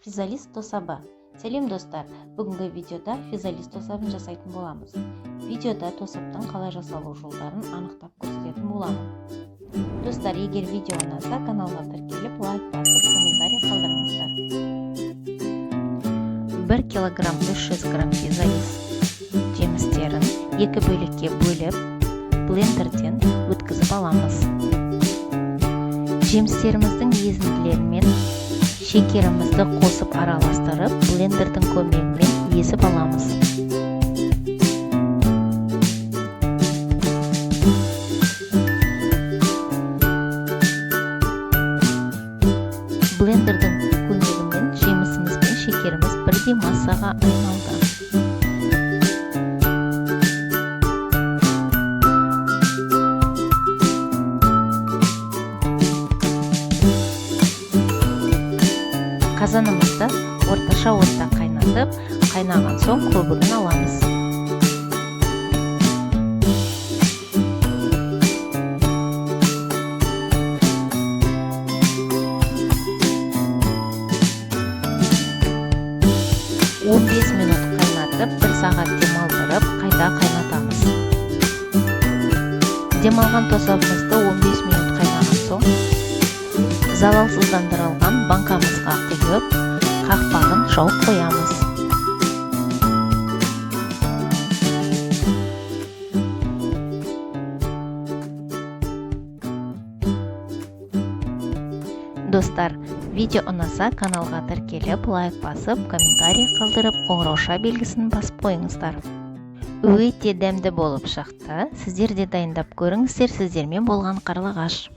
Физализ тосабы. Сәлем достар, бүгінгі видеода физализ тосабын жасайтын боламыз. Видеода тосаптың қалай жасалу жолдарын анықтап көрсететін боламын. Достар, егер видео ұнаса, каналға тіркеліп, лайк басып, комментарий қалдырыңыздар. 1 килограмм 300 грамм физализ жемістерін 2 бөлікке бөліп, блендерден өткізіп аламыз. Жемістеріміздің езінділерімен шекерімізді қосып араластырып, блендердің көмегімен езіп аламыз. Блендердің көмегімен жемісіміз бен шекеріміз бірдей массаға айналды. Қазанымызды орташа отта қайнатып, қайнаған соң көбігін аламыз. минут қайнатып, 1 сағат демалдырып, қайта қайнатамыз. Демалған тосабымызды 15 минут қайнаған соң залалсыздандырылған банкамызға құйып, қақпағын жауып қоямыз. Достар, видео ұнаса, каналға тіркеліп, лайк басып, комментарий қалдырып, қоңырауша белгісін басып қойыңыздар. Өте дәмді болып шықты. Сіздер де дайындап көріңіздер. Сіздермен болған Қарлығаш.